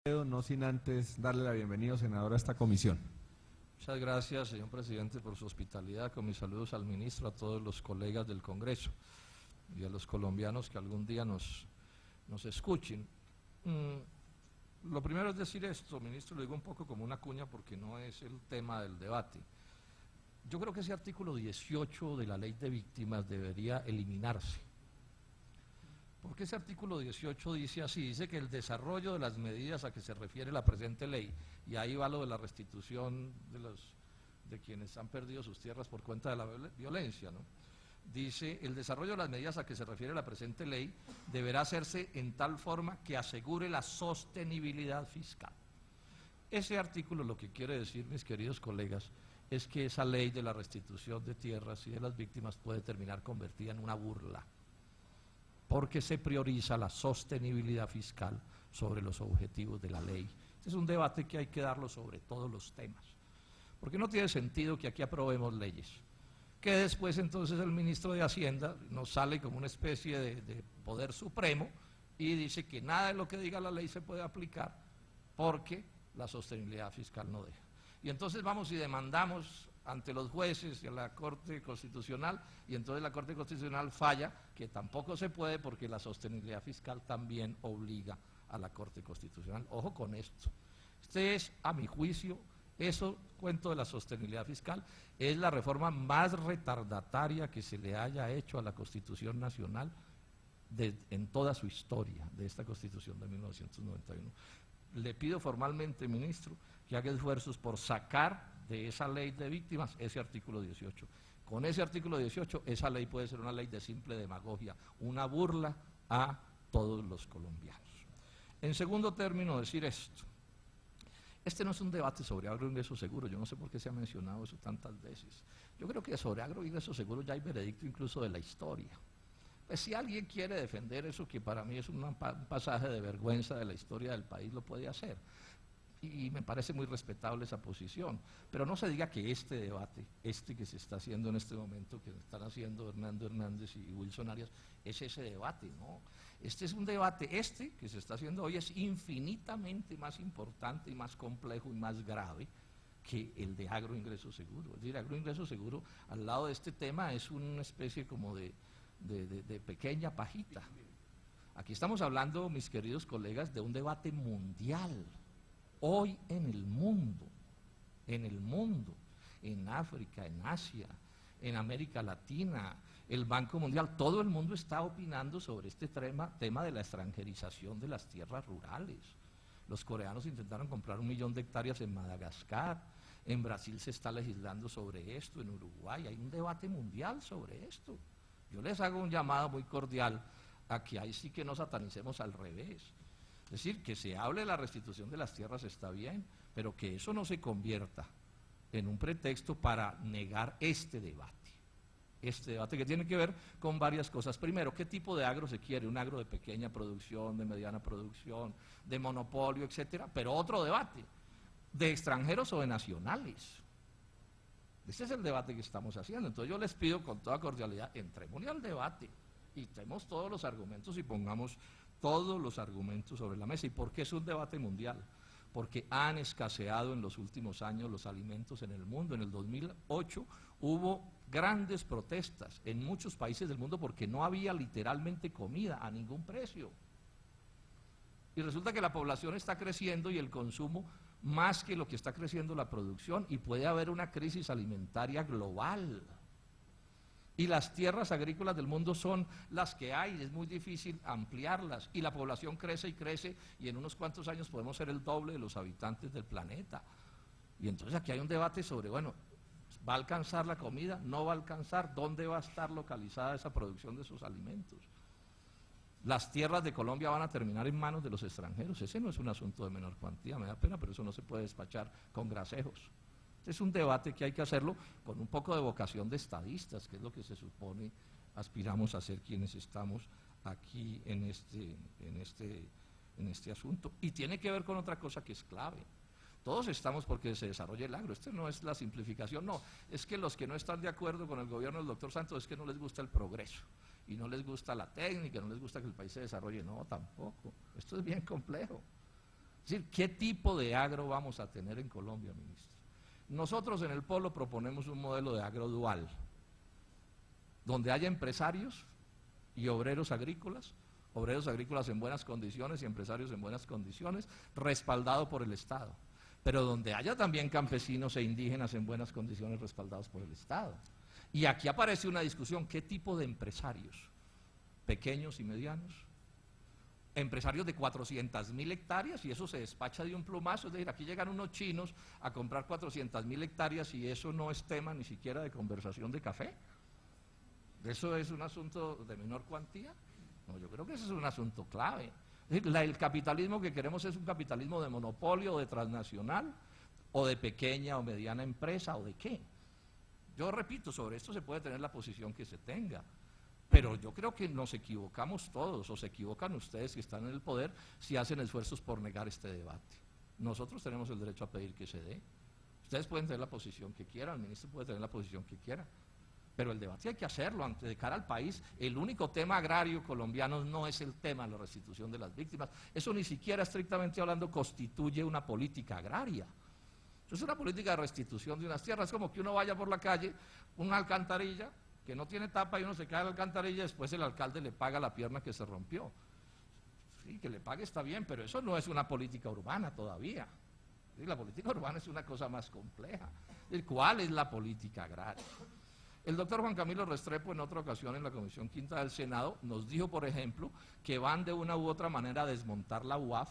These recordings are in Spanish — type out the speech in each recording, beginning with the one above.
No sin antes darle la bienvenida, senador, a esta comisión. Muchas gracias, señor presidente, por su hospitalidad. Con mis saludos al ministro, a todos los colegas del Congreso y a los colombianos que algún día nos escuchen. Lo primero es decir esto, ministro, lo digo un poco como una cuña porque no es el tema del debate. Yo creo que ese artículo 18 de la Ley de Víctimas debería eliminarse. Porque ese artículo 18 dice así, dice que el desarrollo de las medidas a que se refiere la presente ley, y ahí va lo de la restitución de quienes han perdido sus tierras por cuenta de la violencia, ¿no? Dice, el desarrollo de las medidas a que se refiere la presente ley deberá hacerse en tal forma que asegure la sostenibilidad fiscal. Ese artículo lo que quiere decir, mis queridos colegas, es que esa ley de la restitución de tierras y de las víctimas puede terminar convertida en una burla, porque se prioriza la sostenibilidad fiscal sobre los objetivos de la ley. Este es un debate que hay que darlo sobre todos los temas, porque no tiene sentido que aquí aprobemos leyes, que después entonces el ministro de Hacienda nos sale como una especie de poder supremo y dice que nada de lo que diga la ley se puede aplicar porque la sostenibilidad fiscal no deja. Y entonces vamos y demandamos ante los jueces y a la Corte Constitucional, y entonces la Corte Constitucional falla que tampoco se puede porque la sostenibilidad fiscal también obliga a la Corte Constitucional. Ojo con esto. Este es, a mi juicio, eso, cuento de la sostenibilidad fiscal, es la reforma más retardataria que se le haya hecho a la Constitución Nacional en toda su historia de esta Constitución de 1991. Le pido formalmente, ministro, que haga esfuerzos por sacar de esa ley de víctimas ese artículo 18. Con ese artículo 18, esa ley puede ser una ley de simple demagogia, una burla a todos los colombianos. En segundo término, decir esto. Este no es un debate sobre agroingreso seguro, yo no sé por qué se ha mencionado eso tantas veces. Yo creo que sobre agroingreso seguro ya hay veredicto incluso de la historia. Pues si alguien quiere defender eso, que para mí es un pasaje de vergüenza de la historia del país, lo puede hacer. Y me parece muy respetable esa posición, pero no se diga que este debate, este que se está haciendo en este momento, que están haciendo Hernando Hernández y Wilson Arias, es ese debate, ¿no? Este es un debate, este que se está haciendo hoy es infinitamente más importante y más complejo y más grave que el de agroingreso seguro. Es decir, agroingreso seguro al lado de este tema es una especie como de pequeña pajita. Aquí estamos hablando, mis queridos colegas, de un debate mundial. Hoy en el mundo, en África, en Asia, en América Latina, el Banco Mundial, todo el mundo está opinando sobre este tema de la extranjerización de las tierras rurales. Los coreanos intentaron comprar 1 millón de hectáreas en Madagascar, en Brasil se está legislando sobre esto, en Uruguay, hay un debate mundial sobre esto. Yo les hago un llamado muy cordial a que ahí sí que no satanicemos al revés. Es decir, que se hable de la restitución de las tierras está bien, pero que eso no se convierta en un pretexto para negar este debate que tiene que ver con varias cosas. Primero, ¿qué tipo de agro se quiere? Un agro de pequeña producción, de mediana producción, de monopolio, etcétera, pero otro debate, de extranjeros o de nacionales. Ese es el debate que estamos haciendo. Entonces yo les pido con toda cordialidad, entremos al debate y tenemos todos los argumentos y pongamos todos los argumentos sobre la mesa. ¿Y por qué es un debate mundial? Porque han escaseado en los últimos años los alimentos en el mundo. En el 2008 hubo grandes protestas en muchos países del mundo porque no había literalmente comida a ningún precio. Y resulta que la población está creciendo y el consumo más que lo que está creciendo la producción, y puede haber una crisis alimentaria global. Y las tierras agrícolas del mundo son las que hay, es muy difícil ampliarlas, y la población crece y crece, y en unos cuantos años podemos ser el doble de los habitantes del planeta. Y entonces aquí hay un debate sobre, bueno, ¿va a alcanzar la comida? ¿No va a alcanzar? ¿Dónde va a estar localizada esa producción de esos alimentos? Las tierras de Colombia van a terminar en manos de los extranjeros. Ese no es un asunto de menor cuantía, me da pena, pero eso no se puede despachar con grasejos. Este es un debate que hay que hacerlo con un poco de vocación de estadistas, que es lo que se supone aspiramos a ser quienes estamos aquí en este asunto. Y tiene que ver con otra cosa que es clave. Todos estamos porque se desarrolle el agro. Esto no es la simplificación, no. Es que los que no están de acuerdo con el gobierno del doctor Santos es que no les gusta el progreso y no les gusta la técnica, no les gusta que el país se desarrolle. No, tampoco. Esto es bien complejo. Es decir, ¿qué tipo de agro vamos a tener en Colombia, ministro? Nosotros en el Polo proponemos un modelo de agro dual, donde haya empresarios y obreros agrícolas en buenas condiciones y empresarios en buenas condiciones, respaldado por el Estado, pero donde haya también campesinos e indígenas en buenas condiciones respaldados por el Estado. Y aquí aparece una discusión, ¿qué tipo de empresarios? Pequeños y medianos, empresarios de 400.000 hectáreas y eso se despacha de un plumazo, es decir, aquí llegan unos chinos a comprar 400.000 hectáreas y eso no es tema ni siquiera de conversación de café. ¿Eso es un asunto de menor cuantía? No, yo creo que ese es un asunto clave. Es decir, el capitalismo que queremos es un capitalismo de monopolio, o de transnacional, o de pequeña o mediana empresa, o de qué. Yo repito, sobre esto se puede tener la posición que se tenga, pero yo creo que nos equivocamos todos, o se equivocan ustedes que están en el poder, si hacen esfuerzos por negar este debate. Nosotros tenemos el derecho a pedir que se dé. Ustedes pueden tener la posición que quieran, el ministro puede tener la posición que quiera, pero el debate hay que hacerlo de cara al país. El único tema agrario colombiano no es el tema de la restitución de las víctimas. Eso ni siquiera, estrictamente hablando, constituye una política agraria. Eso es una política de restitución de unas tierras. Es como que uno vaya por la calle, una alcantarilla que no tiene tapa y uno se cae en la alcantarilla y después el alcalde le paga la pierna que se rompió. Sí, que le pague está bien, pero eso no es una política urbana todavía. Sí, la política urbana es una cosa más compleja. ¿Cuál es la política agraria? El doctor Juan Camilo Restrepo en otra ocasión en la Comisión Quinta del Senado nos dijo, por ejemplo, que van de una u otra manera a desmontar la UAF,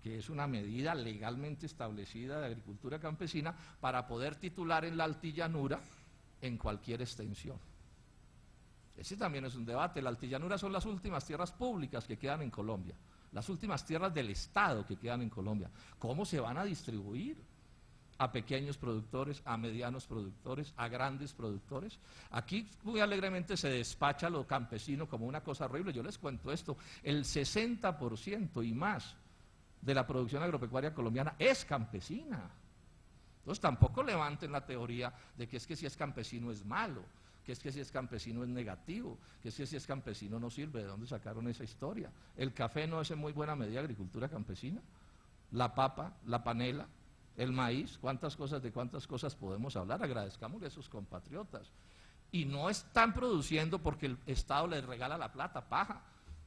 que es una medida legalmente establecida de agricultura campesina, para poder titular en la altillanura en cualquier extensión. Ese también es un debate. La altillanura son las últimas tierras públicas que quedan en Colombia, las últimas tierras del Estado que quedan en Colombia. ¿Cómo se van a distribuir? A pequeños productores, a medianos productores, a grandes productores. Aquí muy alegremente se despacha lo campesino como una cosa horrible. Yo les cuento esto, el 60% y más de la producción agropecuaria colombiana es campesina. Entonces tampoco levanten la teoría de que es que si es campesino es malo, que es que si es campesino es negativo, que es que si es campesino no sirve. ¿De dónde sacaron esa historia? El café no es en muy buena medida agricultura campesina, la papa, la panela, el maíz, de cuántas cosas podemos hablar. Agradezcámosle a esos compatriotas. Y no están produciendo porque el Estado les regala la plata, paja.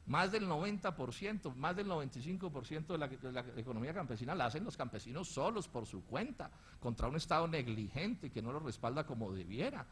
Más del 90%, más del 95% de la economía campesina la hacen los campesinos solos por su cuenta, contra un Estado negligente que no los respalda como debiera.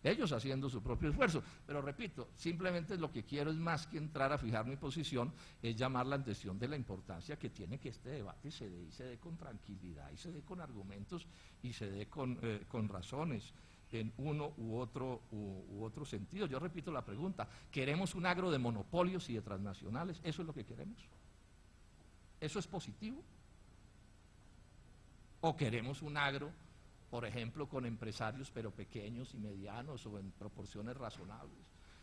Ellos haciendo su propio esfuerzo. Pero repito, simplemente lo que quiero es, más que entrar a fijar mi posición, es llamar la atención de la importancia que tiene que este debate se dé, y se dé con tranquilidad, y se dé con argumentos, y se dé con razones, en uno u otro sentido. Yo repito la pregunta, ¿queremos un agro de monopolios y de transnacionales? ¿Eso es lo que queremos? ¿Eso es positivo? ¿O queremos un agro, por ejemplo, con empresarios pero pequeños y medianos o en proporciones razonables?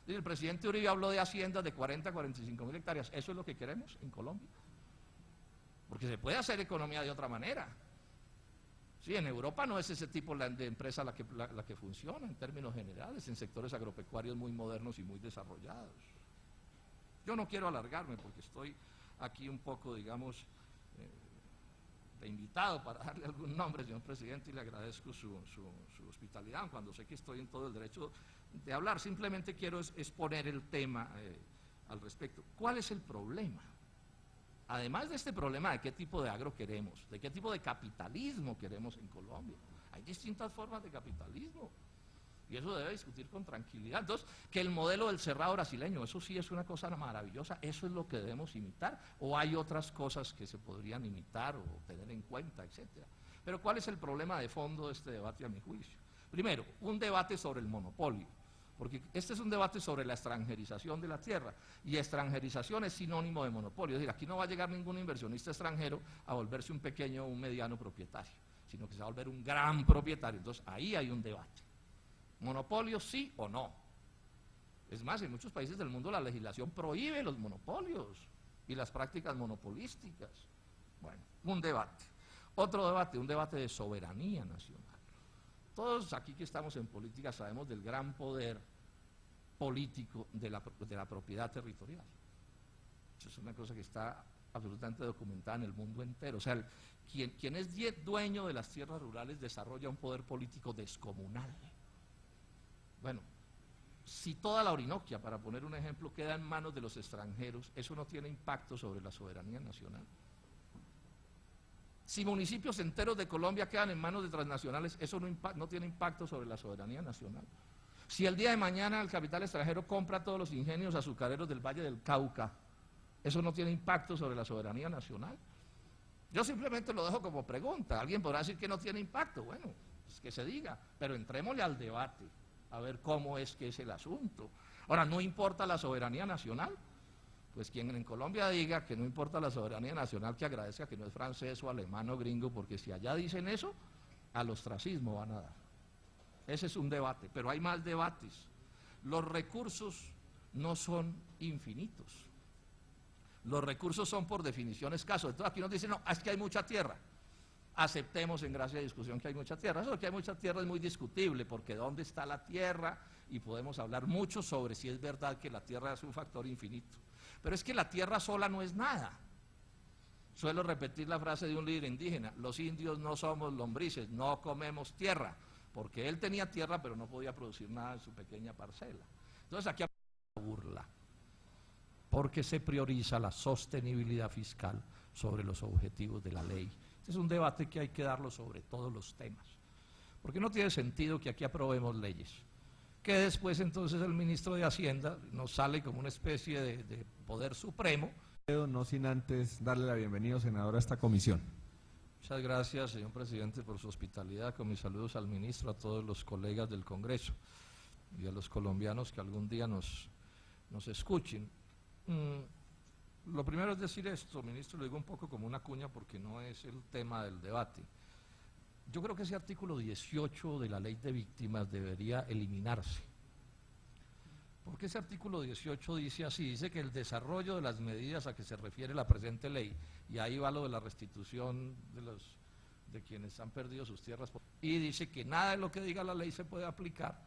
El presidente Uribe habló de haciendas de 40 a 45.000 hectáreas. ¿Eso es lo que queremos en Colombia? Porque se puede hacer economía de otra manera. Sí, en Europa no es ese tipo de empresa la que funciona en términos generales, en sectores agropecuarios muy modernos y muy desarrollados. Yo no quiero alargarme porque estoy aquí un poco, digamos, de invitado para darle algún nombre, señor presidente, y le agradezco su hospitalidad, cuando sé que estoy en todo el derecho de hablar. Simplemente quiero exponer el tema al respecto. ¿Cuál es el problema? Además de este problema de qué tipo de agro queremos, de qué tipo de capitalismo queremos en Colombia. Hay distintas formas de capitalismo y eso debe discutir con tranquilidad. Entonces, que el modelo del cerrado brasileño, eso sí es una cosa maravillosa, eso es lo que debemos imitar, o hay otras cosas que se podrían imitar o tener en cuenta, etcétera. Pero ¿cuál es el problema de fondo de este debate, a mi juicio? Primero, un debate sobre el monopolio, porque este es un debate sobre la extranjerización de la tierra, y extranjerización es sinónimo de monopolio. Es decir, aquí no va a llegar ningún inversionista extranjero a volverse un pequeño o un mediano propietario, sino que se va a volver un gran propietario. Entonces ahí hay un debate. ¿Monopolio sí o no? Es más, en muchos países del mundo la legislación prohíbe los monopolios y las prácticas monopolísticas. Bueno, un debate. Otro debate, un debate de soberanía nacional. Todos aquí que estamos en política sabemos del gran poder político de la propiedad territorial. Eso es una cosa que está absolutamente documentada en el mundo entero. O sea, quien es dueño de las tierras rurales desarrolla un poder político descomunal. Bueno, si toda la Orinoquia, para poner un ejemplo, queda en manos de los extranjeros, eso no tiene impacto sobre la soberanía nacional. Si municipios enteros de Colombia quedan en manos de transnacionales, eso no tiene impacto sobre la soberanía nacional. Si el día de mañana el capital extranjero compra todos los ingenios azucareros del Valle del Cauca, eso no tiene impacto sobre la soberanía nacional. Yo simplemente lo dejo como pregunta. Alguien podrá decir que no tiene impacto. Bueno, pues que se diga, pero entrémosle al debate, a ver cómo es que es el asunto. Ahora, ¿no importa la soberanía nacional? Pues quien en Colombia diga que no importa la soberanía nacional, que agradezca que no es francés o alemán o gringo, porque si allá dicen eso, al ostracismo van a dar. Ese es un debate, pero hay más debates. Los recursos no son infinitos. Los recursos son por definición escasos. Entonces aquí nos dicen, no, es que hay mucha tierra. Aceptemos en gracia de discusión que hay mucha tierra. Eso de que hay mucha tierra es muy discutible, porque ¿dónde está la tierra? Y podemos hablar mucho sobre si es verdad que la tierra es un factor infinito. Pero es que la tierra sola no es nada. Suelo repetir la frase de un líder indígena: los indios no somos lombrices, no comemos tierra, porque él tenía tierra pero no podía producir nada en su pequeña parcela. Entonces aquí hay una burla, porque se prioriza la sostenibilidad fiscal sobre los objetivos de la ley. Este es un debate que hay que darlo sobre todos los temas, porque no tiene sentido que aquí aprobemos leyes que después entonces el ministro de Hacienda nos sale como una especie de poder supremo. No sin antes darle la bienvenida, senador, a esta comisión. Muchas gracias, señor presidente, por su hospitalidad. Con mis saludos al ministro, a todos los colegas del Congreso y a los colombianos que algún día nos escuchen. Lo primero es decir esto, ministro, lo digo un poco como una cuña porque no es el tema del debate. Yo creo que ese artículo 18 de la Ley de Víctimas debería eliminarse. Porque ese artículo 18 dice así, dice que el desarrollo de las medidas a que se refiere la presente ley, y ahí va lo de la restitución de quienes han perdido sus tierras, y dice que nada de lo que diga la ley se puede aplicar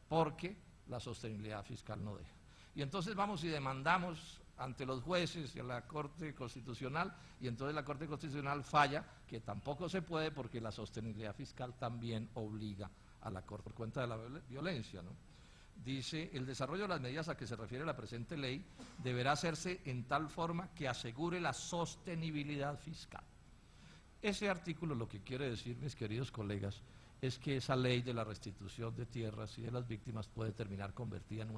porque la sostenibilidad fiscal no deja. Y entonces vamos y demandamos ante los jueces y a la Corte Constitucional, y entonces la Corte Constitucional falla que tampoco se puede porque la sostenibilidad fiscal también obliga a la Corte por cuenta de la violencia, ¿no? Dice, el desarrollo de las medidas a que se refiere la presente ley deberá hacerse en tal forma que asegure la sostenibilidad fiscal. Ese artículo lo que quiere decir, mis queridos colegas, es que esa ley de la restitución de tierras y de las víctimas puede terminar convertida en una